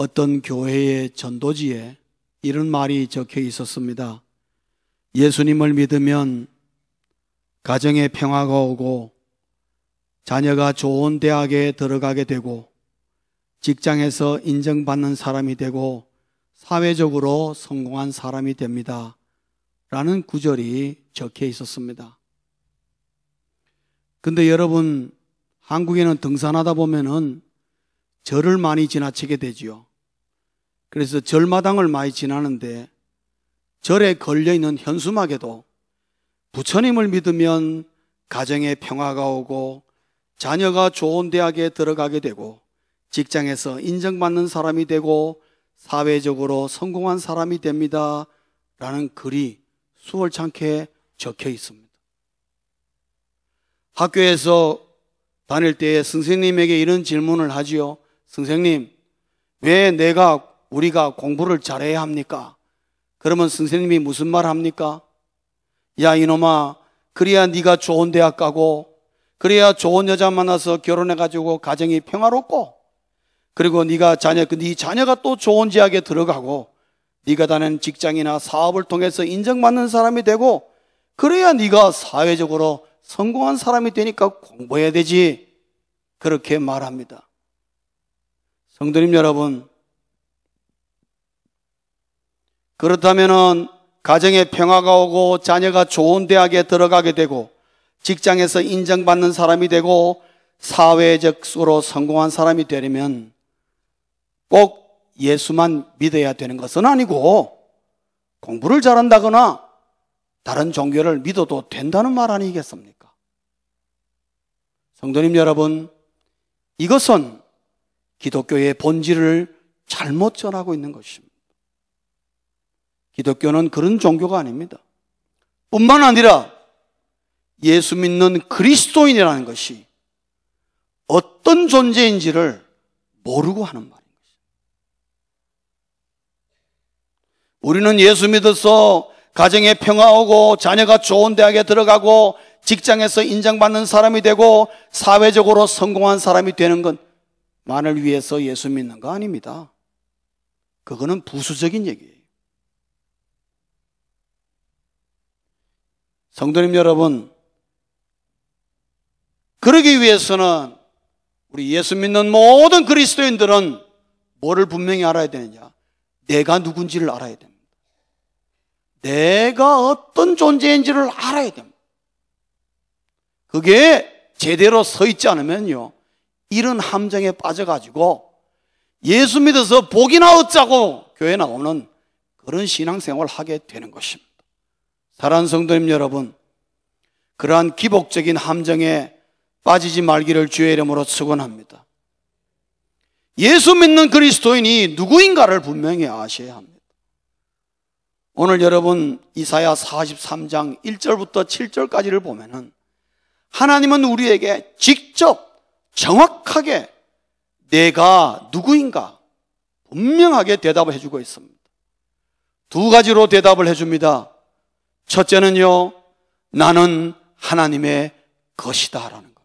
어떤 교회의 전도지에 이런 말이 적혀 있었습니다. 예수님을 믿으면 가정에 평화가 오고 자녀가 좋은 대학에 들어가게 되고 직장에서 인정받는 사람이 되고 사회적으로 성공한 사람이 됩니다. 라는 구절이 적혀 있었습니다. 근데 여러분, 한국에는 등산하다 보면은 절을 많이 지나치게 되지요. 그래서 절마당을 많이 지나는데 절에 걸려있는 현수막에도 부처님을 믿으면 가정에 평화가 오고 자녀가 좋은 대학에 들어가게 되고 직장에서 인정받는 사람이 되고 사회적으로 성공한 사람이 됩니다. 라는 글이 수월찮게 적혀 있습니다. 학교에서 다닐 때 선생님에게 이런 질문을 하지요. 선생님, 왜 우리가 공부를 잘해야 합니까? 그러면 선생님이 무슨 말 합니까? 야 이놈아, 그래야 네가 좋은 대학 가고 그래야 좋은 여자 만나서 결혼해가지고 가정이 평화롭고 그리고 네 자녀가 또 좋은 대학에 들어가고 네가 다니는 직장이나 사업을 통해서 인정받는 사람이 되고 그래야 네가 사회적으로 성공한 사람이 되니까 공부해야 되지. 그렇게 말합니다. 성도님 여러분, 그렇다면은 가정에 평화가 오고 자녀가 좋은 대학에 들어가게 되고 직장에서 인정받는 사람이 되고 사회적으로 성공한 사람이 되려면 꼭 예수만 믿어야 되는 것은 아니고 공부를 잘한다거나 다른 종교를 믿어도 된다는 말 아니겠습니까? 성도님 여러분, 이것은 기독교의 본질을 잘못 전하고 있는 것입니다. 기독교는 그런 종교가 아닙니다. 뿐만 아니라 예수 믿는 그리스도인이라는 것이 어떤 존재인지를 모르고 하는 말인 것입니다. 우리는 예수 믿어서 가정에 평화 오고 자녀가 좋은 대학에 들어가고 직장에서 인정받는 사람이 되고 사회적으로 성공한 사람이 되는 것만을 위해서 예수 믿는 거 아닙니다. 그거는 부수적인 얘기예요. 성도님 여러분, 그러기 위해서는 우리 예수 믿는 모든 그리스도인들은 뭐를 분명히 알아야 되느냐? 내가 누군지를 알아야 됩니다. 내가 어떤 존재인지를 알아야 됩니다. 그게 제대로 서 있지 않으면요, 이런 함정에 빠져가지고 예수 믿어서 복이나 얻자고 교회 나오는 그런 신앙생활을 하게 되는 것입니다. 사랑하는 성도님 여러분, 그러한 기복적인 함정에 빠지지 말기를 주의 이름으로 축원합니다. 예수 믿는 그리스도인이 누구인가를 분명히 아셔야 합니다. 오늘 여러분 이사야 43장 1절부터 7절까지를 보면은 하나님은 우리에게 직접 정확하게 내가 누구인가 분명하게 대답을 해주고 있습니다. 두 가지로 대답을 해줍니다. 첫째는요, 나는 하나님의 것이다 라는 겁니다.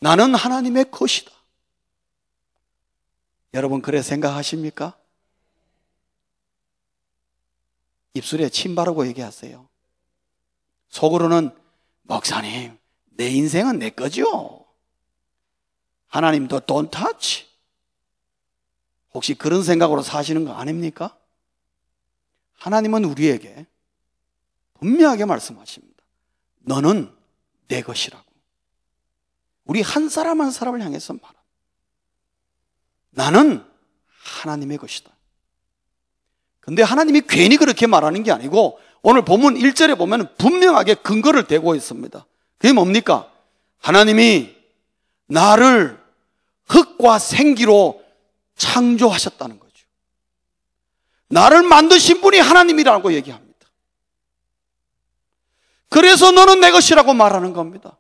나는 하나님의 것이다. 여러분 그래 생각하십니까? 입술에 침 바르고 얘기하세요. 속으로는 목사님, 내 인생은 내 거죠. 하나님도 don't touch. 혹시 그런 생각으로 사시는 거 아닙니까? 하나님은 우리에게 분명하게 말씀하십니다. 너는 내 것이라고. 우리 한 사람 한 사람을 향해서 말합니다. 나는 하나님의 것이다. 근데 하나님이 괜히 그렇게 말하는 게 아니고 오늘 본문 1절에 보면 분명하게 근거를 대고 있습니다. 그게 뭡니까? 하나님이 나를 흙과 생기로 창조하셨다는 거죠. 나를 만드신 분이 하나님이라고 얘기합니다. 그래서 너는 내 것이라고 말하는 겁니다.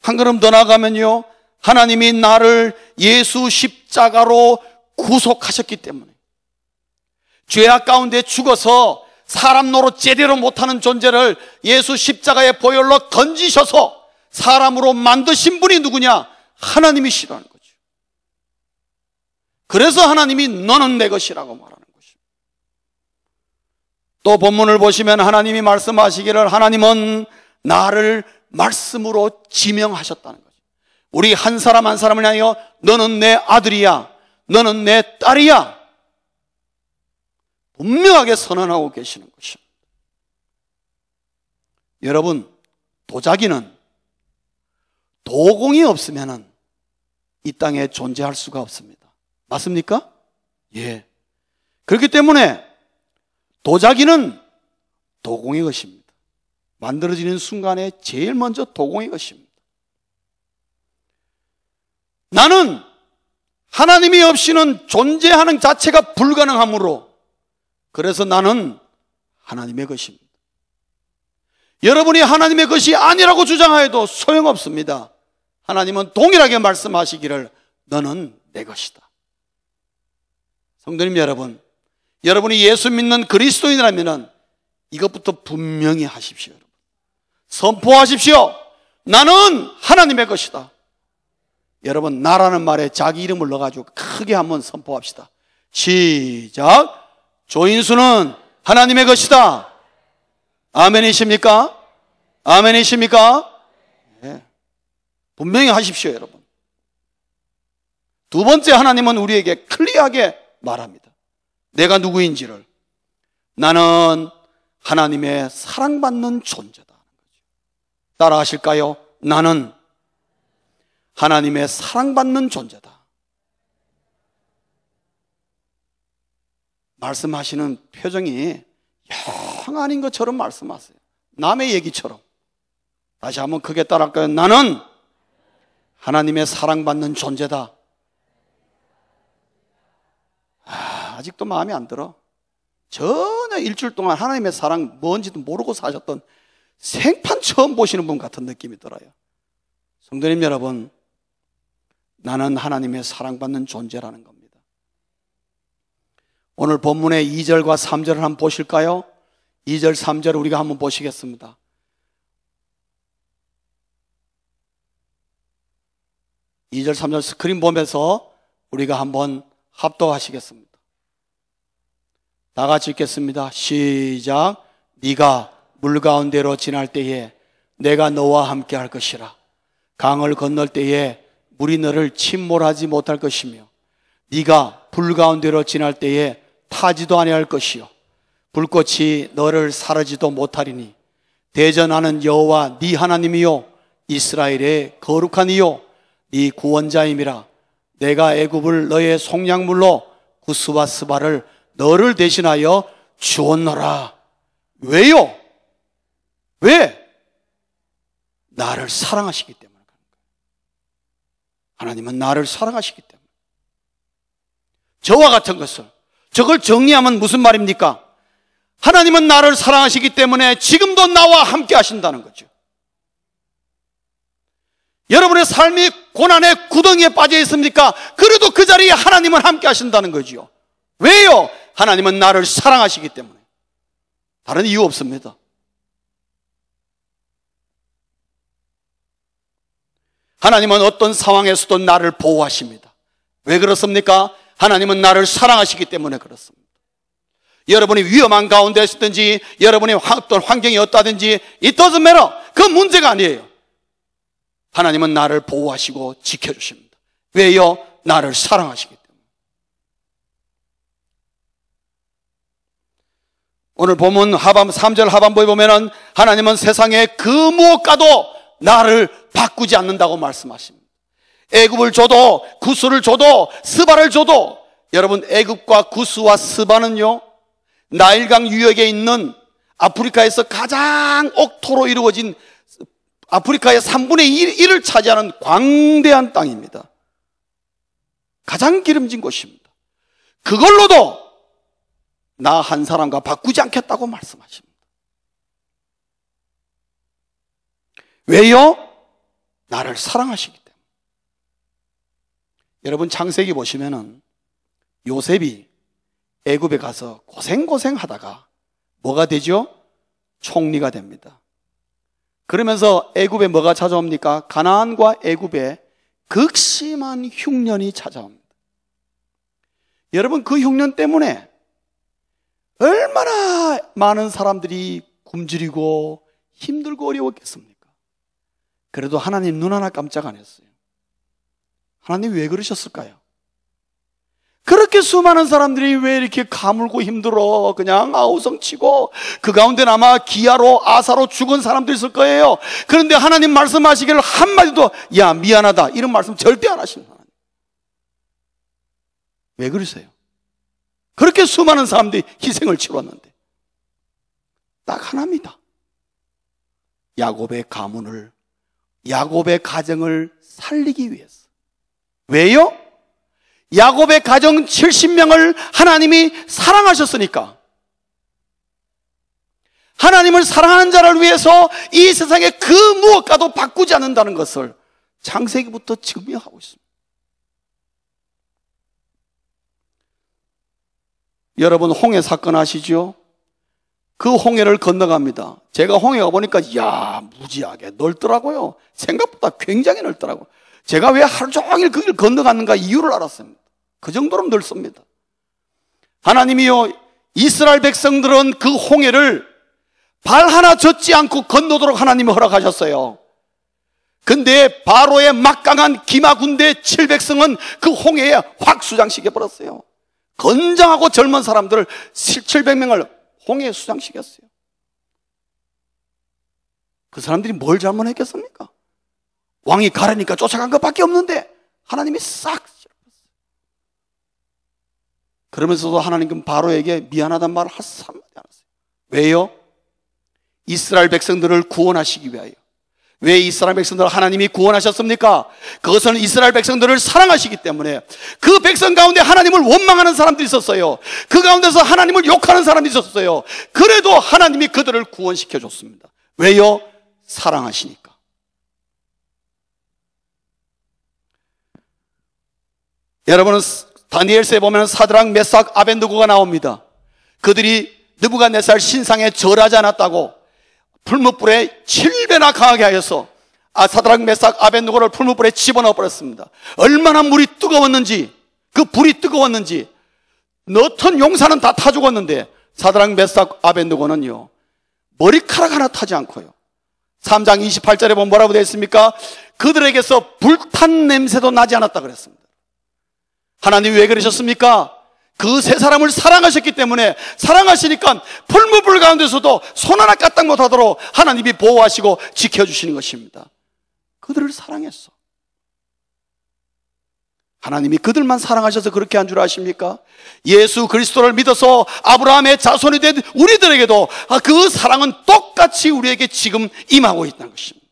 한 걸음 더 나가면요, 하나님이 나를 예수 십자가로 구속하셨기 때문에 죄악 가운데 죽어서 사람 노릇 제대로 못하는 존재를 예수 십자가의 보혈로 던지셔서 사람으로 만드신 분이 누구냐? 하나님이시라는 거죠. 그래서 하나님이 너는 내 것이라고 말하는 것입니다. 또 본문을 보시면 하나님이 말씀하시기를 하나님은 나를 말씀으로 지명하셨다는 거죠. 우리 한 사람 한 사람을 향하여 너는 내 아들이야, 너는 내 딸이야 분명하게 선언하고 계시는 것입니다. 여러분, 도자기는 도공이 없으면 이 땅에 존재할 수가 없습니다. 맞습니까? 예. 그렇기 때문에 도자기는 도공의 것입니다. 만들어지는 순간에 제일 먼저 도공의 것입니다. 나는 하나님이 없이는 존재하는 자체가 불가능하므로 그래서 나는 하나님의 것입니다. 여러분이 하나님의 것이 아니라고 주장하여도 소용없습니다. 하나님은 동일하게 말씀하시기를 너는 내 것이다. 성도님 여러분, 여러분이 예수 믿는 그리스도인이라면 이것부터 분명히 하십시오. 여러분. 선포하십시오. 나는 하나님의 것이다. 여러분, 나라는 말에 자기 이름을 넣어가지고 크게 한번 선포합시다. 시작. 조인수는 하나님의 것이다. 아멘이십니까? 아멘이십니까? 네. 분명히 하십시오, 여러분. 두 번째, 하나님은 우리에게 클리어하게 말합니다. 내가 누구인지를. 나는 하나님의 사랑받는 존재다. 따라 하실까요? 나는 하나님의 사랑받는 존재다. 말씀하시는 표정이 영 아닌 것처럼 말씀하세요. 남의 얘기처럼. 다시 한번 크게 따라할까요? 나는 하나님의 사랑받는 존재다. 아직도 마음에 안 들어. 전혀 일주일 동안 하나님의 사랑 뭔지도 모르고 사셨던 생판 처음 보시는 분 같은 느낌이 들어요. 성도님 여러분, 나는 하나님의 사랑받는 존재라는 겁니다. 오늘 본문의 2절과 3절을 한번 보실까요? 2절, 3절을 우리가 한번 보시겠습니다. 이 절 3절 스크린 보면서 우리가 한번 합독하시겠습니다. 다 같이 읽겠습니다. 시작. 네가 물 가운데로 지날 때에 내가 너와 함께 할 것이라. 강을 건널 때에 물이 너를 침몰하지 못할 것이며 네가 불 가운데로 지날 때에 타지도 아니할 것이요 불꽃이 너를 사르지도 못하리니 대전하는 여호와 네 하나님이요 이스라엘의 거룩한 이요 네 구원자임이라. 내가 애굽을 너의 속량물로 구스와 스바를 너를 대신하여 주었노라. 왜요? 왜? 나를 사랑하시기 때문에 그런 거예요. 하나님은 나를 사랑하시기 때문에. 저와 같은 것을, 저걸 정리하면 무슨 말입니까? 하나님은 나를 사랑하시기 때문에 지금도 나와 함께 하신다는 거죠. 여러분의 삶이 고난의 구덩이에 빠져 있습니까? 그래도 그 자리에 하나님은 함께 하신다는 거죠. 왜요? 하나님은 나를 사랑하시기 때문에. 다른 이유 없습니다. 하나님은 어떤 상황에서도 나를 보호하십니다. 왜 그렇습니까? 하나님은 나를 사랑하시기 때문에 그렇습니다. 여러분이 위험한 가운데 있든지 여러분이 어떤 환경이 어떠하든지 it doesn't matter. 그 문제가 아니에요. 하나님은 나를 보호하시고 지켜주십니다. 왜요? 나를 사랑하시기 때문에. 오늘 본문 3절 하반부에 보면은 하나님은 세상의 그 무엇과도 나를 바꾸지 않는다고 말씀하십니다. 애굽을 줘도 구스를 줘도 스바를 줘도, 여러분 애굽과 구스와 스바는요 나일강 유역에 있는 아프리카에서 가장 옥토로 이루어진 아프리카의 3분의 1을 차지하는 광대한 땅입니다. 가장 기름진 곳입니다. 그걸로도 나 한 사람과 바꾸지 않겠다고 말씀하십니다. 왜요? 나를 사랑하시기 때문에. 여러분 창세기 보시면은 요셉이 애굽에 가서 고생하다가 뭐가 되죠? 총리가 됩니다. 그러면서 애굽에 뭐가 찾아옵니까? 가나안과 애굽에 극심한 흉년이 찾아옵니다. 여러분, 그 흉년 때문에 얼마나 많은 사람들이 굶주리고 힘들고 어려웠겠습니까? 그래도 하나님 눈 하나 깜짝 안 했어요. 하나님 왜 그러셨을까요? 그렇게 수많은 사람들이 왜 이렇게 가물고 힘들어 그냥 아우성치고, 그 가운데는 아마 기아로 아사로 죽은 사람들이 있을 거예요. 그런데 하나님 말씀하시기를 한마디도 야 미안하다 이런 말씀 절대 안 하시는 하나님. 왜 그러세요? 그렇게 수많은 사람들이 희생을 치렀는데 딱 하나입니다. 야곱의 가문을, 야곱의 가정을 살리기 위해서. 왜요? 야곱의 가정 70명을 하나님이 사랑하셨으니까. 하나님을 사랑하는 자를 위해서 이 세상의 그 무엇과도 바꾸지 않는다는 것을 창세기부터 증명하고 있습니다. 여러분, 홍해 사건 아시죠? 그 홍해를 건너갑니다. 제가 홍해가 보니까 이야 무지하게 넓더라고요. 생각보다 굉장히 넓더라고요. 제가 왜 하루 종일 그 길 건너갔는가 이유를 알았습니다. 그 정도로 넓습니다. 하나님이요, 이스라엘 백성들은 그 홍해를 발 하나 젖지 않고 건너도록 하나님이 허락하셨어요. 근데 바로의 막강한 기마 군대 700성은 그 홍해에 확 수장시켜버렸어요. 건장하고 젊은 사람들을 700명을 홍해에 수장시켰어요. 그 사람들이 뭘 잘못했겠습니까? 왕이 가라니까 쫓아간 것밖에 없는데 하나님이 싹 실었어요. 그러면서도 하나님은 바로에게 미안하단 말을 한마디 안 했어요. 왜요? 이스라엘 백성들을 구원하시기 위하여. 왜 이스라엘 백성들을 하나님이 구원하셨습니까? 그것은 이스라엘 백성들을 사랑하시기 때문에. 그 백성 가운데 하나님을 원망하는 사람들이 있었어요. 그 가운데서 하나님을 욕하는 사람이 있었어요. 그래도 하나님이 그들을 구원시켜 줬습니다. 왜요? 사랑하시니까. 여러분은 다니엘서에 보면 사드락, 메삭, 아벤느고가 나옵니다. 그들이 느부갓네살 신상에 절하지 않았다고 풀무불에 7배나 강하게 하여서 사드락, 메삭, 아벤느고를 풀무불에 집어넣어 버렸습니다. 얼마나 물이 뜨거웠는지, 그 불이 뜨거웠는지 너턴 용사는 다 타 죽었는데 사드락, 메삭, 아벤느고는요 머리카락 하나 타지 않고요. 3장 28절에 보면 뭐라고 되어 있습니까? 그들에게서 불탄 냄새도 나지 않았다 그랬습니다. 하나님이 왜 그러셨습니까? 그 세 사람을 사랑하셨기 때문에, 사랑하시니까 풀무불 가운데서도 손 하나 까딱 못하도록 하나님이 보호하시고 지켜주시는 것입니다. 그들을 사랑했어. 하나님이 그들만 사랑하셔서 그렇게 한 줄 아십니까? 예수 그리스도를 믿어서 아브라함의 자손이 된 우리들에게도 그 사랑은 똑같이 우리에게 지금 임하고 있다는 것입니다.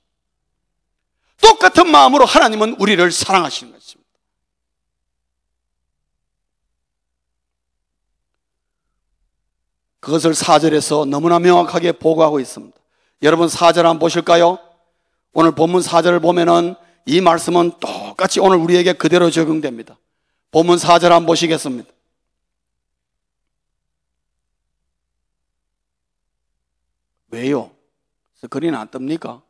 똑같은 마음으로 하나님은 우리를 사랑하시는 것입니다. 그것을 4절에서 너무나 명확하게 보고하고 있습니다. 여러분 4절 한번 보실까요? 오늘 본문 4절을 보면은 이 말씀은 똑같이 오늘 우리에게 그대로 적용됩니다. 본문 4절 한번 보시겠습니다. 왜요? 스크린 안 뜹니까?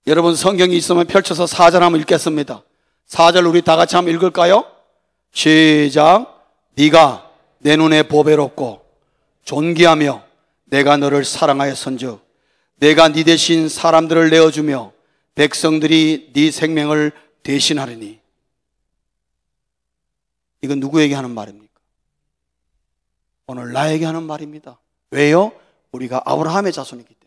여러분 성경이 있으면 펼쳐서 4절 한번 읽겠습니다. 4절 우리 다 같이 한번 읽을까요? 시작. 네가 내 눈에 보배롭고 존귀하며 내가 너를 사랑하였은즉 내가 네 대신 사람들을 내어주며 백성들이 네 생명을 대신하리니. 이건 누구에게 하는 말입니까? 오늘 나에게 하는 말입니다. 왜요? 우리가 아브라함의 자손이기 때문에.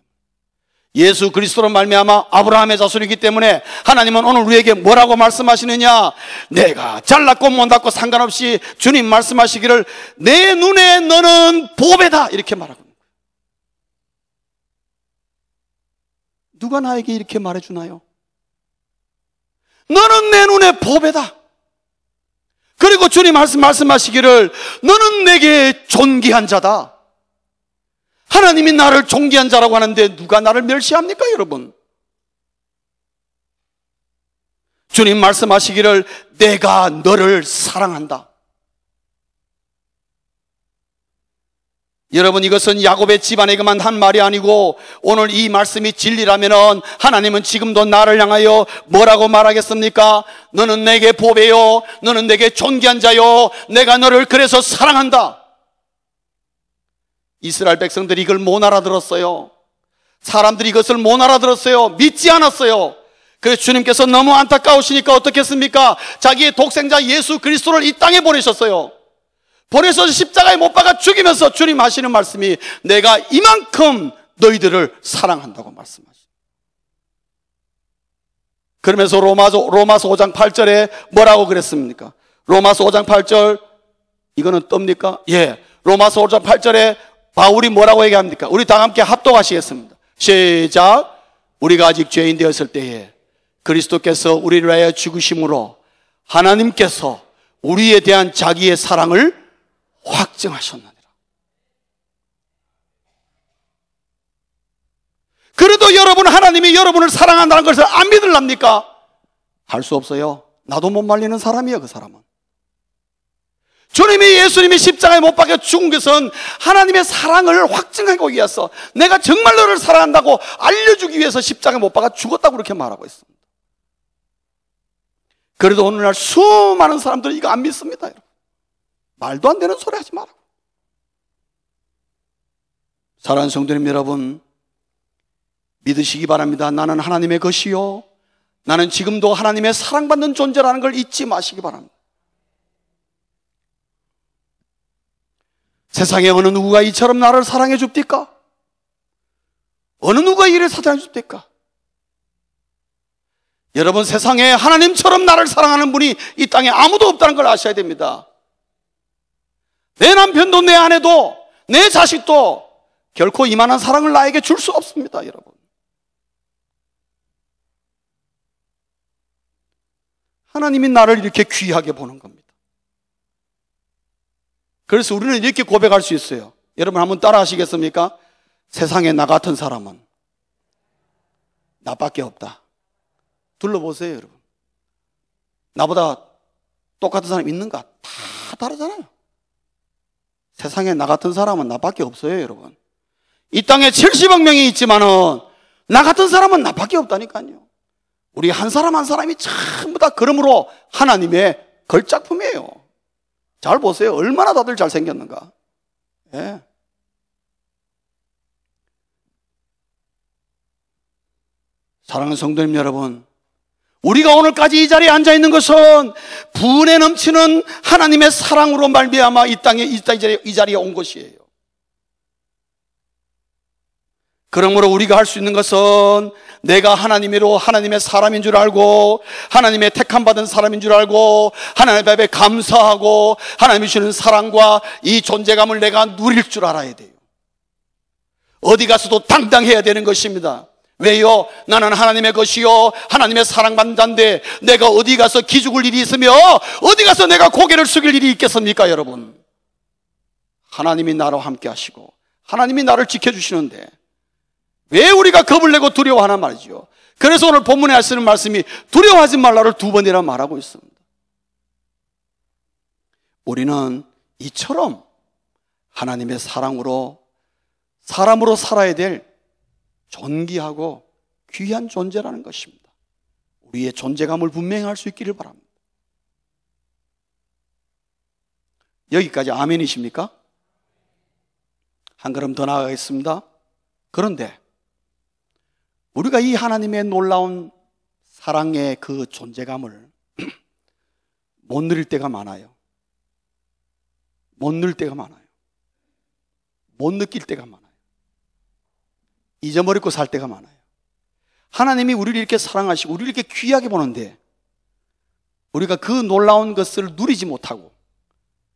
예수 그리스도로 말미암아 아브라함의 자손이기 때문에 하나님은 오늘 우리에게 뭐라고 말씀하시느냐? 내가 잘났고 못났고 상관없이 주님 말씀하시기를 내 눈에 너는 보배다 이렇게 말하고 있는 거예요. 누가 나에게 이렇게 말해주나요? 너는 내 눈에 보배다. 그리고 주님 말씀하시기를 너는 내게 존귀한 자다. 하나님이 나를 존귀한 자라고 하는데 누가 나를 멸시합니까, 여러분? 주님 말씀하시기를 내가 너를 사랑한다. 여러분, 이것은 야곱의 집안에게만 한 말이 아니고 오늘 이 말씀이 진리라면은 하나님은 지금도 나를 향하여 뭐라고 말하겠습니까? 너는 내게 보배요, 너는 내게 존귀한 자요, 내가 너를 그래서 사랑한다. 이스라엘 백성들이 이걸 못 알아들었어요. 사람들이 이것을 못 알아들었어요. 믿지 않았어요. 그래서 주님께서 너무 안타까우시니까 어떻게 했습니까? 자기의 독생자 예수 그리스도를 이 땅에 보내셨어요. 보내서 십자가에 못 박아 죽이면서 주님 하시는 말씀이 내가 이만큼 너희들을 사랑한다고 말씀하시죠. 그러면서 로마서 5장 8절에 뭐라고 그랬습니까? 로마서 5장 8절, 이거는 떱니까? 예. 로마서 5장 8절에 바울이 뭐라고 얘기합니까? 우리 다 함께 합독하시겠습니다. 시작. 우리가 아직 죄인 되었을 때에 그리스도께서 우리를 위하여 죽으심으로 하나님께서 우리에 대한 자기의 사랑을 확증하셨느니라. 그래도 여러분, 하나님이 여러분을 사랑한다는 것을 안 믿으랍니까? 할 수 없어요. 나도 못 말리는 사람이에요. 그 사람은. 주님이, 예수님이 십자가에 못 박혀 죽은 것은 하나님의 사랑을 확증하기 위해서, 내가 정말 너를 사랑한다고 알려주기 위해서 십자가에 못 박아 죽었다고 그렇게 말하고 있습니다. 그래도 오늘날 수많은 사람들이 이거 안 믿습니다. 여러분. 말도 안 되는 소리 하지 말라고. 사랑하는 성도님 여러분, 믿으시기 바랍니다. 나는 하나님의 것이요, 나는 지금도 하나님의 사랑받는 존재라는 걸 잊지 마시기 바랍니다. 세상에 어느 누구가 이처럼 나를 사랑해 줍니까? 어느 누가 이를 사랑해 줍니까? 여러분, 세상에 하나님처럼 나를 사랑하는 분이 이 땅에 아무도 없다는 걸 아셔야 됩니다. 내 남편도, 내 아내도, 내 자식도 결코 이만한 사랑을 나에게 줄 수 없습니다. 여러분, 하나님이 나를 이렇게 귀하게 보는 겁니다. 그래서 우리는 이렇게 고백할 수 있어요. 여러분 한번 따라 하시겠습니까? 세상에 나 같은 사람은 나밖에 없다. 둘러보세요. 여러분, 나보다 똑같은 사람 있는가? 다 다르잖아요. 세상에 나 같은 사람은 나밖에 없어요. 여러분, 이 땅에 70억 명이 있지만은 나 같은 사람은 나밖에 없다니까요. 우리 한 사람 한 사람이 전부 다 그러므로 하나님의 걸작품이에요. 잘 보세요. 얼마나 다들 잘생겼는가. 예. 사랑하는 성도님 여러분, 우리가 오늘까지 이 자리에 앉아 있는 것은 분에 넘치는 하나님의 사랑으로 말미암아 이 자리에 온 것이에요. 그러므로 우리가 할 수 있는 것은 내가 하나님의 사람인 줄 알고, 하나님의 택함 받은 사람인 줄 알고, 하나님 앞에 감사하고, 하나님이 주는 사랑과 이 존재감을 내가 누릴 줄 알아야 돼요. 어디 가서도 당당해야 되는 것입니다. 왜요? 나는 하나님의 것이요, 하나님의 사랑받는 자인데 내가 어디 가서 기죽을 일이 있으며 어디 가서 내가 고개를 숙일 일이 있겠습니까? 여러분, 하나님이 나와 함께 하시고 하나님이 나를 지켜주시는데 왜 우리가 겁을 내고 두려워하나 말이죠. 그래서 오늘 본문에 하시는 말씀이 두려워하지 말라를 2번이나 말하고 있습니다. 우리는 이처럼 하나님의 사랑으로 사람으로 살아야 될 존귀하고 귀한 존재라는 것입니다. 우리의 존재감을 분명히 할 수 있기를 바랍니다. 여기까지 아멘이십니까? 한 걸음 더 나아가겠습니다. 그런데 우리가 이 하나님의 놀라운 사랑의 그 존재감을 못 누릴 때가 많아요. 못 누릴 때가 많아요. 못 느낄 때가 많아요. 잊어버리고 살 때가 많아요. 하나님이 우리를 이렇게 사랑하시고 우리를 이렇게 귀하게 보는데 우리가 그 놀라운 것을 누리지 못하고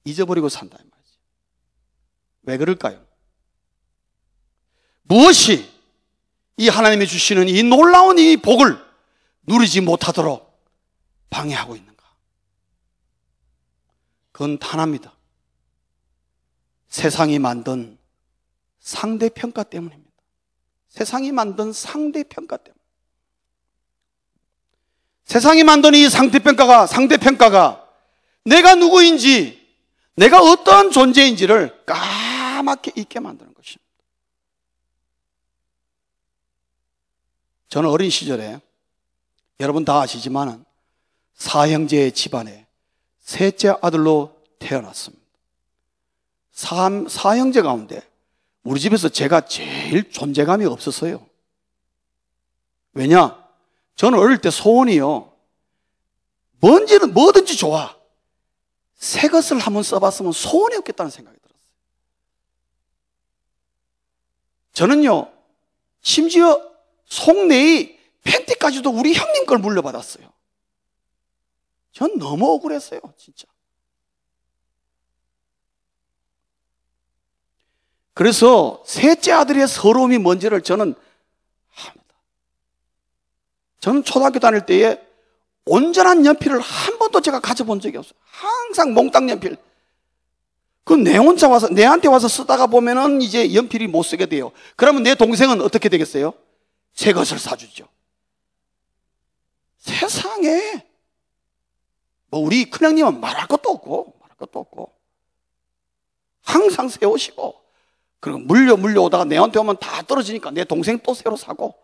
잊어버리고 산다 이 말이죠. 왜 그럴까요? 무엇이 이 하나님이 주시는 이 놀라운 이 복을 누리지 못하도록 방해하고 있는가? 그건 하나입니다. 세상이 만든 상대평가 때문입니다. 세상이 만든 상대평가 때문에. 세상이 만든 이 상대평가가 내가 누구인지, 내가 어떠한 존재인지를 까맣게 잊게 만드는 것입니다. 저는 어린 시절에 여러분 다 아시지만 사형제의 집안에 셋째 아들로 태어났습니다. 사형제 가운데 우리 집에서 제가 제일 존재감이 없었어요. 왜냐? 저는 어릴 때 소원이요, 뭐든지 좋아, 새 것을 한번 써봤으면 소원이 없겠다는 생각이 들었어요. 저는요, 심지어 속내의 팬티까지도 우리 형님 걸 물려받았어요. 전 너무 억울했어요, 진짜. 그래서 셋째 아들의 서러움이 뭔지를 저는 합니다. 저는 초등학교 다닐 때에 온전한 연필을 한 번도 제가 가져본 적이 없어요. 항상 몽땅 연필. 그 내한테 와서 쓰다가 보면은 이제 연필이 못 쓰게 돼요. 그러면 내 동생은 어떻게 되겠어요? 새 것을 사주죠. 세상에 뭐 우리 큰형님은 말할 것도 없고 항상 새 옷이고, 그리고 물려오다가 내한테 오면 다 떨어지니까 내 동생 또 새로 사고.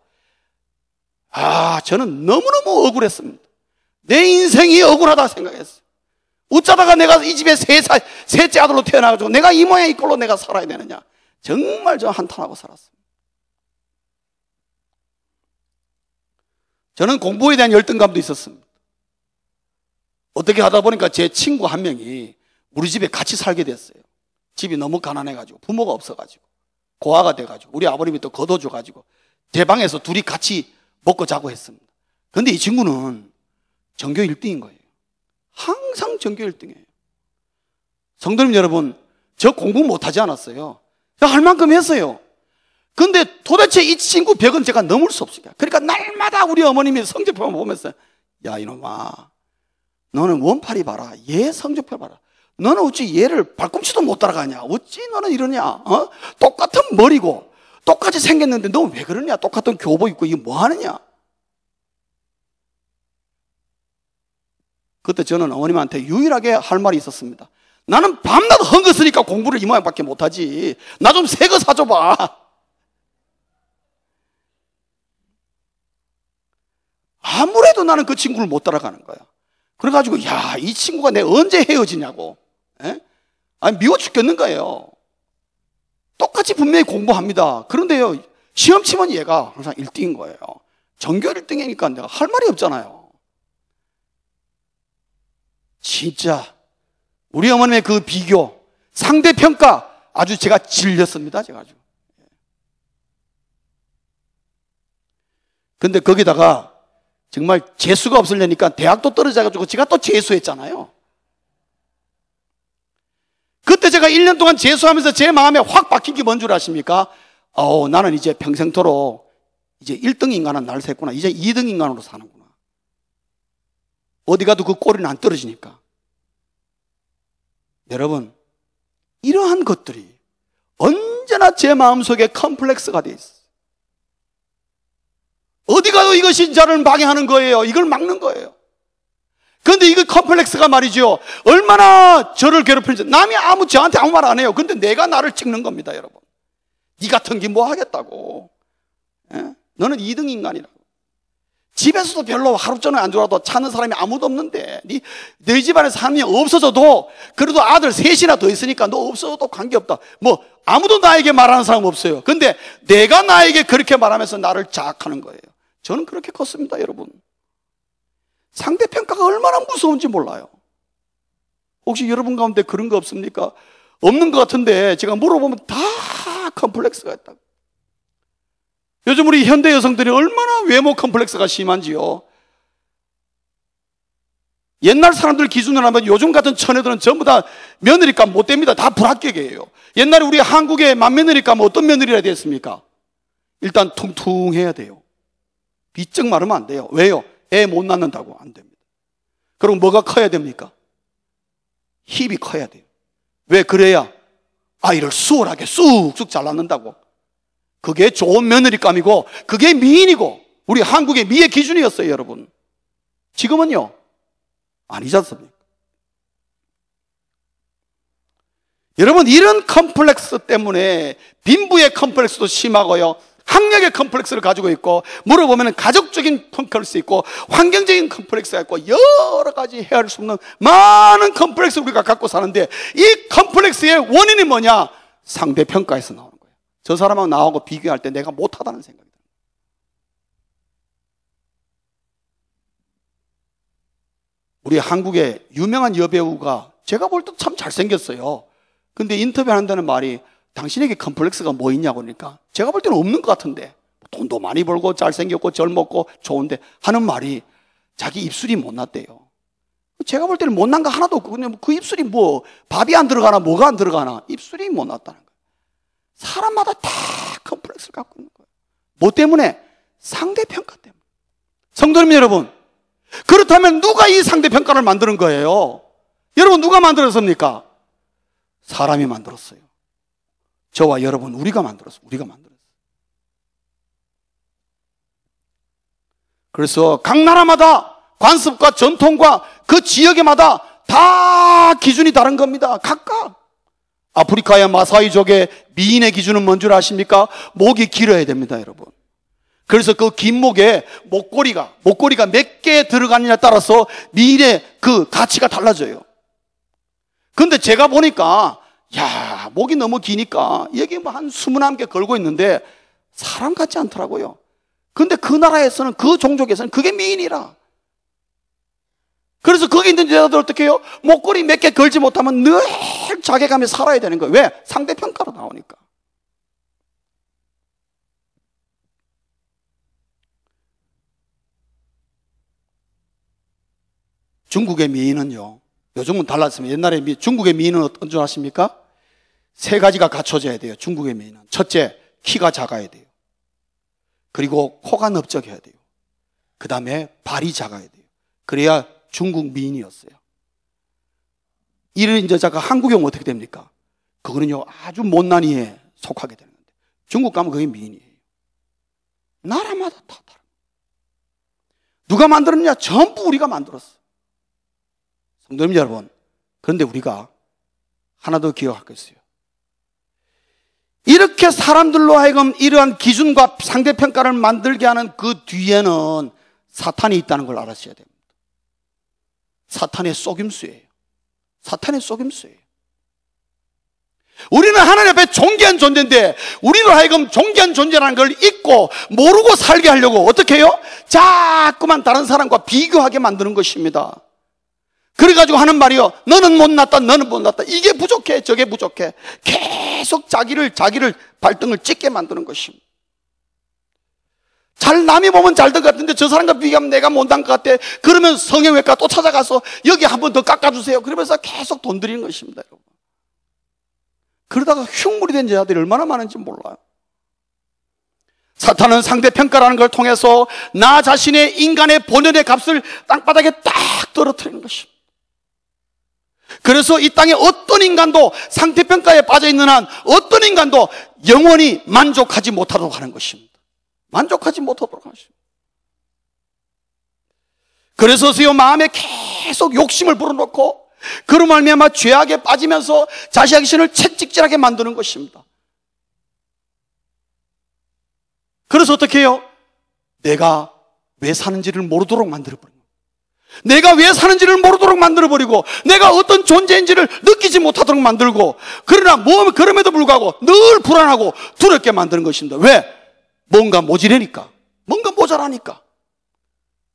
저는 너무너무 억울했습니다. 내 인생이 억울하다 생각했어요. 어쩌다가 내가 이 집에 셋째 아들로 태어나가지고 내가 이 모양 이 꼴로 내가 살아야 되느냐. 정말 저 한탄하고 살았습니다. 저는 공부에 대한 열등감도 있었습니다. 어떻게 하다 보니까 제 친구 한 명이 우리 집에 같이 살게 됐어요. 집이 너무 가난해가지고, 부모가 없어가지고, 고아가 돼가지고, 우리 아버님이 또 거둬줘가지고 제 방에서 둘이 같이 먹고 자고 했습니다. 그런데 이 친구는 전교 1등인 거예요. 항상 전교 1등이에요. 성도님 여러분, 저 공부 못하지 않았어요. 할 만큼 했어요. 근데 도대체 이 친구 벽은 제가 넘을 수 없어요. 그러니까 날마다 우리 어머님이 성적표만 보면서, 야 이놈아, 너는 원팔이 봐라, 얘 성적표 봐라, 너는 어찌 얘를 발꿈치도 못 따라가냐, 어찌 너는 이러냐, 똑같은 머리고 똑같이 생겼는데 너 왜 그러냐, 똑같은 교복 입고 이거 뭐 하느냐. 그때 저는 어머님한테 유일하게 할 말이 있었습니다. 나는 밤낮 헝긋으니까 공부를 이 모양밖에 못하지, 나 좀 새 거 사줘봐. 아무래도 나는 그 친구를 못 따라가는 거야. 그래가지고 이 친구가 내가 언제 헤어지냐고, 미워 죽겠는 거예요. 똑같이 분명히 공부합니다. 그런데요, 시험 치면 얘가 항상 1등인 거예요. 전교 1등이니까 내가 할 말이 없잖아요. 진짜 우리 어머님의 그 비교, 상대평가 아주 제가 질렸습니다. 제가 아주. 근데 거기다가 정말 재수가 없으려니까 대학도 떨어져가지고 제가 또 재수했잖아요. 그때 제가 1년 동안 재수하면서 제 마음에 확 박힌 게 뭔 줄 아십니까? 나는 이제 평생토록 이제 1등 인간은 날 샜구나. 이제 2등 인간으로 사는구나. 어디 가도 그 꼴이 안 떨어지니까. 여러분, 이러한 것들이 언제나 제 마음속에 컴플렉스가 돼 있어요. 어디 가도 이것이 저를 방해하는 거예요. 이걸 막는 거예요. 그런데 이거 컴플렉스가 말이죠, 얼마나 저를 괴롭히는지. 남이 저한테 아무 말 안 해요. 근데 내가 나를 찍는 겁니다, 여러분. 네 같은 게 뭐 하겠다고. 너는 2등 인간이라고. 집에서도 별로 하루 전에 안 좋아도 찾는 사람이 아무도 없는데, 너희 집안에 사람이 없어져도 그래도 아들 셋이나 더 있으니까 너 없어도 관계없다. 뭐 아무도 나에게 말하는 사람 없어요. 근데 내가 나에게 그렇게 말하면서 나를 자학하는 거예요. 저는 그렇게 컸습니다, 여러분. 상대평가가 얼마나 무서운지 몰라요. 혹시 여러분 가운데 그런 거 없습니까? 없는 것 같은데 제가 물어보면 다 컴플렉스가 있다고. 요즘 우리 현대 여성들이 얼마나 외모 컴플렉스가 심한지요. 옛날 사람들 기준으로 하면 요즘 같은 처녀들은 전부 다 며느리값 못 됩니다. 다 불합격이에요. 옛날에 우리 한국의 맏며느리값 어떤 며느리라 됐습니까? 일단 퉁퉁해야 돼요. 비쩍 마르면 안 돼요. 왜요? 애 못 낳는다고. 안 됩니다. 그럼 뭐가 커야 됩니까? 힙이 커야 돼요. 왜? 그래야 아이를 수월하게 쑥쑥 잘 낳는다고. 그게 좋은 며느리감이고 그게 미인이고 우리 한국의 미의 기준이었어요, 여러분. 지금은요, 아니지 않습니까? 여러분, 이런 컴플렉스 때문에 빈부의 컴플렉스도 심하고요, 학력의 컴플렉스를 가지고 있고, 물어보면 가족적인 컴플렉스 있고, 환경적인 컴플렉스가 있고, 여러 가지 헤아릴 수 없는 많은 컴플렉스를 우리가 갖고 사는데, 이 컴플렉스의 원인이 뭐냐? 상대평가에서 나오는 거예요. 저 사람하고 나하고 비교할 때 내가 못하다는 생각이 들어요. 우리 한국의 유명한 여배우가 제가 볼 때 참 잘생겼어요. 근데 인터뷰한다는 말이 당신에게 컴플렉스가 뭐 있냐고 그러니까 제가 볼 때는 없는 것 같은데, 돈도 많이 벌고 잘생겼고 젊었고 좋은데 하는 말이 자기 입술이 못났대요. 제가 볼 때는 못난 거 하나도 없고 그냥 그 입술이 뭐 밥이 안 들어가나 뭐가 안 들어가나 입술이 못났다는 거예요. 사람마다 다 컴플렉스를 갖고 있는 거예요. 뭐 때문에? 상대평가 때문에. 성도님 여러분, 그렇다면 누가 이 상대평가를 만드는 거예요? 여러분, 누가 만들었습니까? 사람이 만들었어요. 저와 여러분, 우리가 만들었어요. 우리가 만들었어요. 그래서 각 나라마다 관습과 전통과 그 지역에마다 다 기준이 다른 겁니다. 각각. 아프리카의 마사이족의 미인의 기준은 뭔 줄 아십니까? 목이 길어야 됩니다, 여러분. 그래서 그 긴 목에 목걸이가 몇 개 들어가느냐에 따라서 미인의 그 가치가 달라져요. 근데 제가 보니까 야, 목이 너무 기니까 여기 뭐 한 21개 걸고 있는데 사람 같지 않더라고요. 근데 그 나라에서는, 그 종족에서는 그게 미인이라. 그래서 거기 있는 여자들 어떻게 해요? 목걸이 몇 개 걸지 못하면 늘 자괴감에 살아야 되는 거예요. 왜? 상대평가로 나오니까. 중국의 미인은요, 요즘은 달랐습니다. 옛날에 중국의 미인은 어떤 줄 아십니까? 3가지가 갖춰져야 돼요. 중국의 미인은. 첫째, 키가 작아야 돼요. 그리고 코가 넓적해야 돼요. 그 다음에 발이 작아야 돼요. 그래야 중국 미인이었어요. 이런 여자가 한국에 오면 어떻게 됩니까? 그거는요, 아주 못난 이에 속하게 되는 건데, 중국 가면 그게 미인이에요. 나라마다 다 다릅니다. 누가 만들었느냐? 전부 우리가 만들었어. 성도님 여러분, 그런데 우리가 하나 더 기억할 게 있어요. 이렇게 사람들로 하여금 이러한 기준과 상대평가를 만들게 하는 그 뒤에는 사탄이 있다는 걸 알아셔야 됩니다. 사탄의 속임수예요. 사탄의 속임수예요. 우리는 하나님 앞에 존귀한 존재인데, 우리로 하여금 존귀한 존재라는 걸 잊고 모르고 살게 하려고 어떻게 해요? 자꾸만 다른 사람과 비교하게 만드는 것입니다. 그래가지고 하는 말이요, 너는 못났다, 너는 못났다, 이게 부족해, 저게 부족해. 계속 자기를 발등을 찍게 만드는 것입니다. 남이 보면 잘 될 것 같은데 저 사람과 비교하면 내가 못한 것 같아. 그러면 성형외과 또 찾아가서 여기 한번 더 깎아주세요. 그러면서 계속 돈 들이는 것입니다, 여러분. 그러다가 흉물이 된 여자들이 얼마나 많은지 몰라요. 사탄은 상대평가라는 걸 통해서 나 자신의 인간의 본연의 값을 땅바닥에 딱 떨어뜨리는 것입니다. 그래서 이 땅에 어떤 인간도 상대평가에 빠져있는 한 어떤 인간도 영원히 만족하지 못하도록 하는 것입니다. 만족하지 못하도록 하십니다. 그래서요, 마음에 계속 욕심을 불어넣고 그로 말미암아 죄악에 빠지면서 자기 자신을 채찍질하게 만드는 것입니다. 그래서 어떻게 해요? 내가 왜 사는지를 모르도록 만들어버립니다. 내가 왜 사는지를 모르도록 만들어버리고 내가 어떤 존재인지를 느끼지 못하도록 만들고, 그러나 그럼에도 불구하고 늘 불안하고 두렵게 만드는 것입니다. 왜? 뭔가 모자라니까, 뭔가 모자라니까.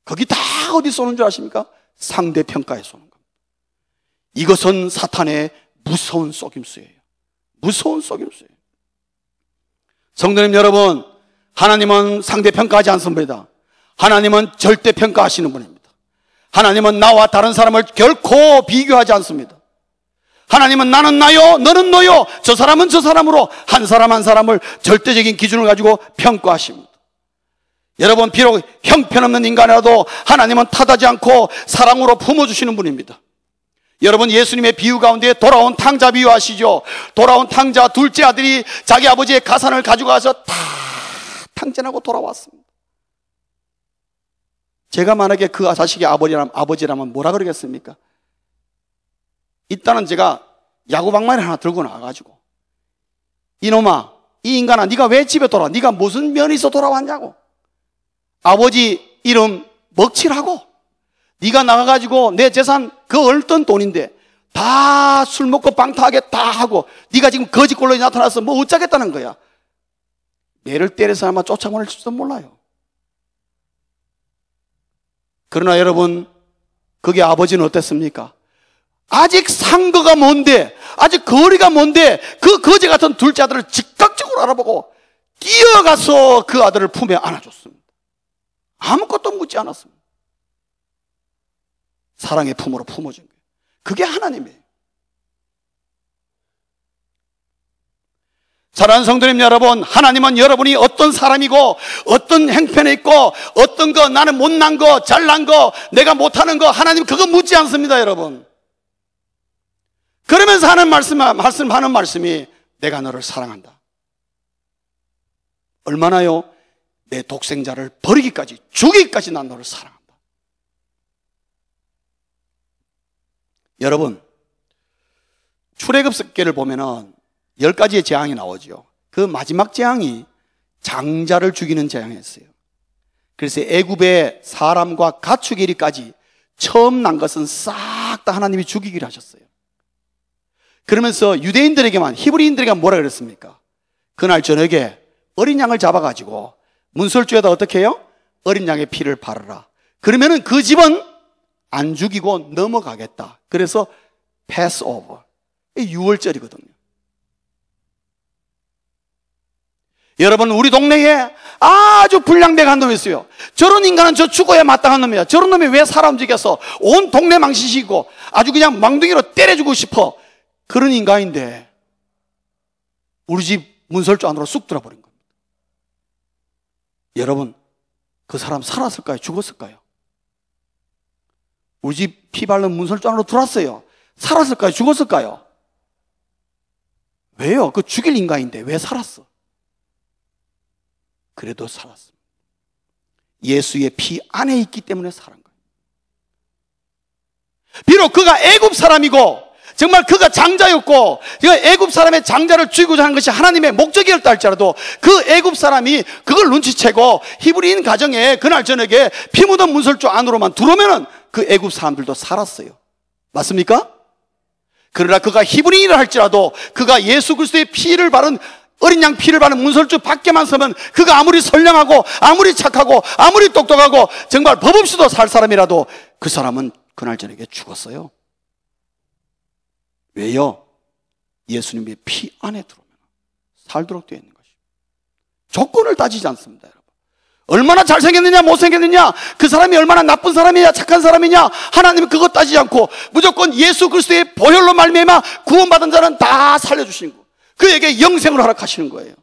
거기 다 어디 쏘는 줄 아십니까? 상대평가에 쏘는 겁니다. 이것은 사탄의 무서운 속임수예요. 무서운 속임수예요. 성도님 여러분, 하나님은 상대평가하지 않습니다. 하나님은 절대평가하시는 분입니다. 하나님은 나와 다른 사람을 결코 비교하지 않습니다. 하나님은 나는 나요, 너는 너요, 저 사람은 저 사람으로 한 사람 한 사람을 절대적인 기준을 가지고 평가하십니다. 여러분, 비록 형편없는 인간이라도 하나님은 탓하지 않고 사랑으로 품어주시는 분입니다. 여러분, 예수님의 비유 가운데 돌아온 탕자 비유 아시죠? 돌아온 탕자 둘째 아들이 자기 아버지의 가산을 가지고 가서 다 탕진하고 돌아왔습니다. 제가 만약에 그 자식이 아버지라면 뭐라 그러겠습니까? 일단은 제가 야구방망이 하나 들고 나와가지고, 이놈아, 이 인간아, 네가 왜 집에 돌아와? 네가 무슨 면이 있어 돌아왔냐고. 아버지 이름 먹칠하고, 네가 나가가지고 내 재산 그 얼던 돈인데 다 술 먹고 방탕하게 다 하고 네가 지금 거짓골로 나타나서 뭐 어쩌겠다는 거야. 매를 때려서 아마 쫓아보낼지도 몰라요. 그러나 여러분, 그게 아버지는 어땠습니까? 아직 상거가 뭔데, 아직 거리가 뭔데, 그 거지 같은 둘째 아들을 즉각적으로 알아보고 뛰어가서 그 아들을 품에 안아줬습니다. 아무것도 묻지 않았습니다. 사랑의 품으로 품어준 거예요. 그게 하나님이에요. 사랑하는 성도님 여러분, 하나님은 여러분이 어떤 사람이고 어떤 행편에 있고 어떤 거, 나는 못난 거, 잘난 거, 내가 못하는 거, 하나님 그거 묻지 않습니다, 여러분. 그러면서 하는 말씀하는 말씀이 내가 너를 사랑한다. 얼마나요? 내 독생자를 버리기까지, 죽이기까지 난 너를 사랑한다. 여러분, 출애굽기를 보면은 10가지의 재앙이 나오죠. 그 마지막 재앙이 장자를 죽이는 재앙이었어요. 그래서 애굽의 사람과 가축이리까지 처음 난 것은 싹 다 하나님이 죽이기를 하셨어요. 그러면서 유대인들에게만, 히브리인들에게만 뭐라 그랬습니까? 그날 저녁에 어린 양을 잡아가지고 문설주에다 어떻게 해요? 어린 양의 피를 바르라. 그러면은 그 집은 안 죽이고 넘어가겠다. 그래서 패스오버, 6월절이거든요. 여러분, 우리 동네에 아주 불량배가 한 놈이 있어요. 저런 인간은 저 죽어야 마땅한 놈이야. 저런 놈이 왜 사람 움직여서 온 동네 망치시고 아주 그냥 망둥이로 때려주고 싶어. 그런 인간인데 우리 집 문설주 안으로 쑥 들어버린 겁니다. 여러분, 그 사람 살았을까요? 죽었을까요? 우리 집 피 바른 문설주 안으로 들어왔어요. 살았을까요? 죽었을까요? 왜요? 그 죽일 인간인데 왜 살았어? 그래도 살았습니다. 예수의 피 안에 있기 때문에 살은 거예요. 비록 그가 애굽 사람이고 정말 그가 장자였고 애굽 사람의 장자를 죽이고자 하는 것이 하나님의 목적이었다 할지라도 그 애굽 사람이 그걸 눈치채고 히브리인 가정에 그날 저녁에 피 묻은 문설주 안으로만 들어오면은 그 애굽 사람들도 살았어요. 맞습니까? 그러나 그가 히브리인이라 할지라도 그가 예수 그리스도의 피를 바른 어린 양 피를 바른 문설주 밖에만 서면 그가 아무리 선량하고 아무리 착하고 아무리 똑똑하고 정말 법 없이도 살 사람이라도 그 사람은 그날 저녁에 죽었어요. 왜요? 예수님의 피 안에 들어오면 살도록 되어 있는 것입니다. 조건을 따지지 않습니다, 여러분. 얼마나 잘생겼느냐 못생겼느냐, 그 사람이 얼마나 나쁜 사람이냐 착한 사람이냐, 하나님은 그것 따지지 않고 무조건 예수 그리스도의 보혈로 말미암아 구원받은 자는 다 살려주시는 거예요. 그에게 영생을 허락하시는 거예요.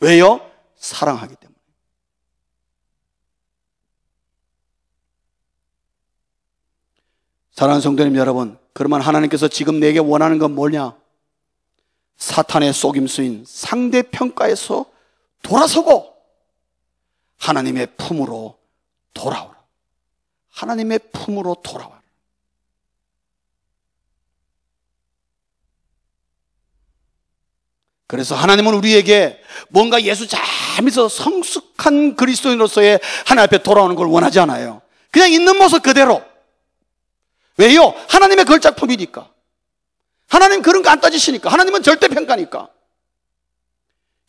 왜요? 사랑하기 때문에. 사랑하는 성도님 여러분, 그러면 하나님께서 지금 내게 원하는 건 뭐냐? 사탄의 속임수인 상대평가에서 돌아서고 하나님의 품으로 돌아오라. 하나님의 품으로 돌아와라. 그래서 하나님은 우리에게 뭔가 예수 잘 믿어서 성숙한 그리스도인으로서의 하나님 앞에 돌아오는 걸 원하지 않아요. 그냥 있는 모습 그대로. 왜요? 하나님의 걸작품이니까. 하나님 그런 거 안 따지시니까. 하나님은 절대평가니까.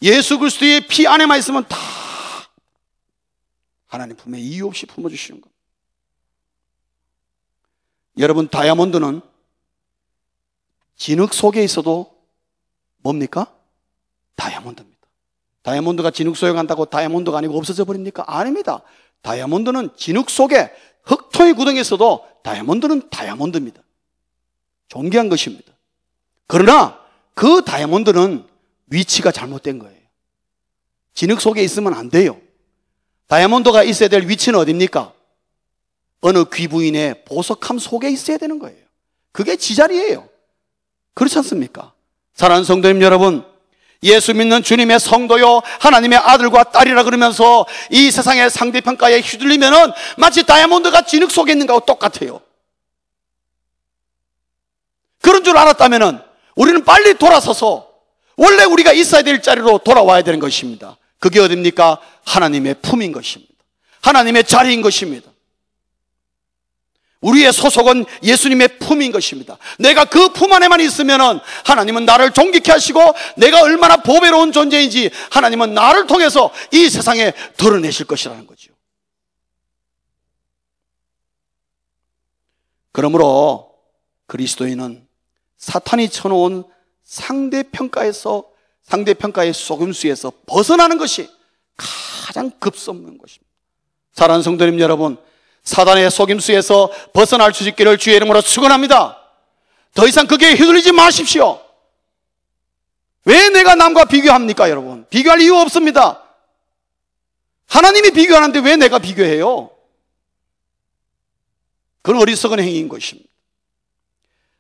예수 그리스도의 피 안에만 있으면 다 하나님 품에 이유 없이 품어주시는 겁니다. 여러분, 다이아몬드는 진흙 속에 있어도 뭡니까? 다이아몬드입니다. 다이아몬드가 진흙 속에 간다고 다이아몬드가 아니고 없어져 버립니까? 아닙니다. 다이아몬드는 진흙 속에 흙통이 구덩이에 있어도 다이아몬드는 다이아몬드입니다. 존귀한 것입니다. 그러나 그 다이아몬드는 위치가 잘못된 거예요. 진흙 속에 있으면 안 돼요. 다이아몬드가 있어야 될 위치는 어디입니까? 어느 귀부인의 보석함 속에 있어야 되는 거예요. 그게 지자리예요. 그렇지 않습니까? 사랑하는 성도님 여러분, 예수 믿는 주님의 성도요 하나님의 아들과 딸이라 그러면서 이 세상의 상대평가에 휘둘리면은 마치 다이아몬드가 진흙 속에 있는 거하고 똑같아요. 그런 줄 알았다면은 우리는 빨리 돌아서서 원래 우리가 있어야 될 자리로 돌아와야 되는 것입니다. 그게 어딥니까? 하나님의 품인 것입니다. 하나님의 자리인 것입니다. 우리의 소속은 예수님의 품인 것입니다. 내가 그 품 안에만 있으면 하나님은 나를 존귀케 하시고 내가 얼마나 보배로운 존재인지 하나님은 나를 통해서 이 세상에 드러내실 것이라는 거죠. 그러므로 그리스도인은 사탄이 쳐놓은 상대평가의 속임수에서 벗어나는 것이 가장 급선무인 것입니다. 사랑하는 성도님 여러분, 사단의 속임수에서 벗어날 수 있기를 주의 이름으로 축원합니다. 더 이상 거기에 휘둘리지 마십시오. 왜 내가 남과 비교합니까, 여러분? 비교할 이유 없습니다. 하나님이 비교하는데 왜 내가 비교해요? 그건 어리석은 행위인 것입니다.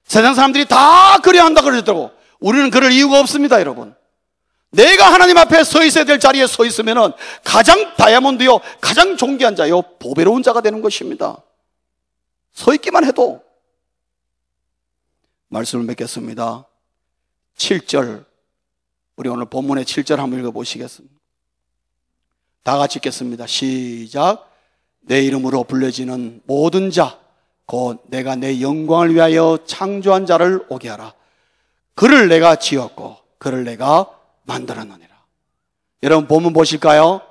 세상 사람들이 다 그래야 한다 그러더라고. 우리는 그럴 이유가 없습니다, 여러분. 내가 하나님 앞에 서 있어야 될 자리에 서 있으면 가장 다이아몬드요, 가장 존귀한 자요, 보배로운 자가 되는 것입니다. 서 있기만 해도. 말씀을 맺겠습니다. 7절, 우리 오늘 본문의 7절 한번 읽어보시겠습니다. 다 같이 읽겠습니다. 시작. 내 이름으로 불려지는 모든 자, 곧 내가 내 영광을 위하여 창조한 자를 오게 하라. 그를 내가 지었고 그를 내가 만들었느니라. 여러분 본문 보실까요?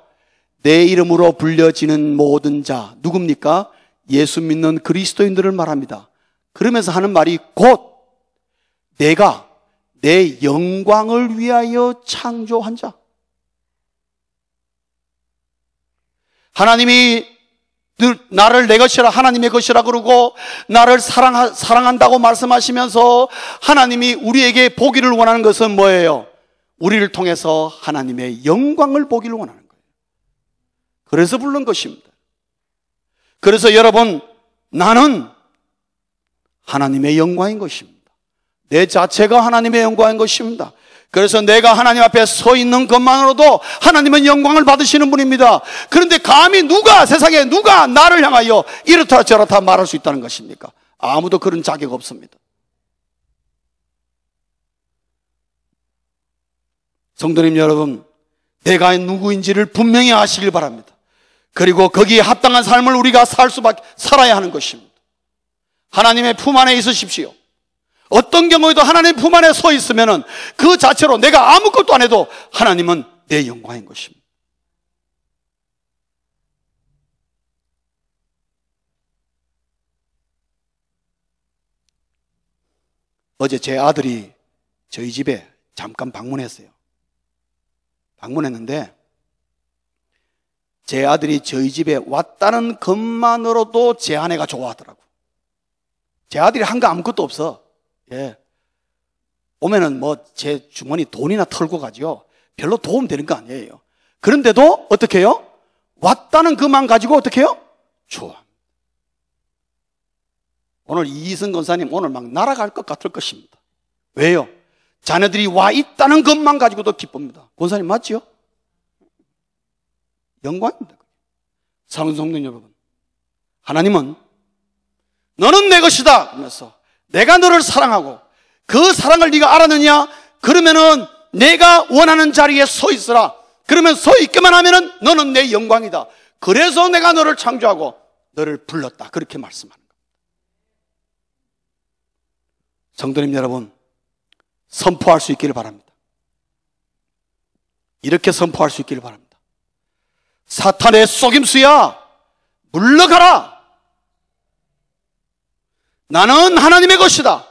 내 이름으로 불려지는 모든 자, 누굽니까? 예수 믿는 그리스도인들을 말합니다. 그러면서 하는 말이 곧 내가 내 영광을 위하여 창조한 자. 하나님이 나를 내 것이라, 하나님의 것이라 그러고 나를 사랑한다고 말씀하시면서 하나님이 우리에게 보기를 원하는 것은 뭐예요? 우리를 통해서 하나님의 영광을 보기를 원하는 거예요. 그래서 부른 것입니다. 그래서 여러분, 나는 하나님의 영광인 것입니다. 내 자체가 하나님의 영광인 것입니다. 그래서 내가 하나님 앞에 서 있는 것만으로도 하나님은 영광을 받으시는 분입니다. 그런데 감히 세상에 누가 나를 향하여 이렇다 저렇다 말할 수 있다는 것입니까? 아무도 그런 자격 없습니다. 성도님 여러분, 내가 누구인지를 분명히 아시길 바랍니다. 그리고 거기에 합당한 삶을 우리가 살아야 하는 것입니다. 하나님의 품 안에 있으십시오. 어떤 경우에도 하나님 품 안에 서 있으면 그 자체로 내가 아무것도 안 해도 하나님은 내 영광인 것입니다. 어제 제 아들이 저희 집에 잠깐 방문했어요. 방문했는데 제 아들이 저희 집에 왔다는 것만으로도 제 아내가 좋아하더라고. 제 아들이 한 거 아무것도 없어. 예. 오면은 제 주머니 돈이나 털고 가지요. 별로 도움 되는 거 아니에요. 그런데도 어떻게 해요? 왔다는 것만 가지고 어떻게 해요? 좋아. 오늘 이희승 권사님 오늘 막 날아갈 것 같을 것입니다. 왜요? 자녀들이 와 있다는 것만 가지고도 기쁩니다. 권사님 맞지요? 영광입니다. 사랑하는 성도 여러분, 하나님은 너는 내 것이다 하면서 내가 너를 사랑하고 그 사랑을 네가 알았느냐? 그러면은 내가 원하는 자리에 서 있으라. 그러면 서 있기만 하면은 너는 내 영광이다. 그래서 내가 너를 창조하고 너를 불렀다. 그렇게 말씀하는 겁니다. 성도님 여러분, 선포할 수 있기를 바랍니다. 이렇게 선포할 수 있기를 바랍니다. 사탄의 속임수야, 물러가라. 나는 하나님의 것이다.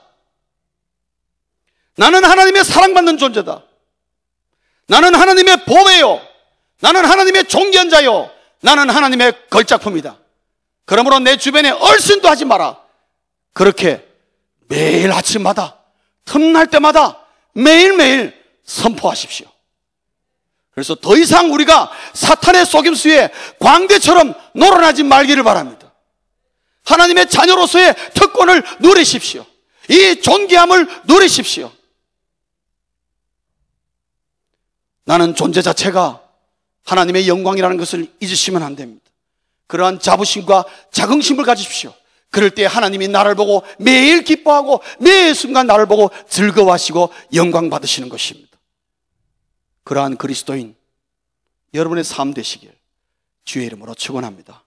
나는 하나님의 사랑받는 존재다. 나는 하나님의 보배요. 나는 하나님의 존귀한 자요. 나는 하나님의 걸작품이다. 그러므로 내 주변에 얼씬도 하지 마라. 그렇게 매일 아침마다 틈날 때마다 매일매일 선포하십시오. 그래서 더 이상 우리가 사탄의 속임수에 광대처럼 놀아나지 말기를 바랍니다. 하나님의 자녀로서의 특권을 누리십시오. 이 존귀함을 누리십시오. 나는 존재 자체가 하나님의 영광이라는 것을 잊으시면 안 됩니다. 그러한 자부심과 자긍심을 가지십시오. 그럴 때 하나님이 나를 보고 매일 기뻐하고 매 순간 나를 보고 즐거워하시고 영광 받으시는 것입니다. 그러한 그리스도인 여러분의 삶 되시길 주의 이름으로 축원합니다.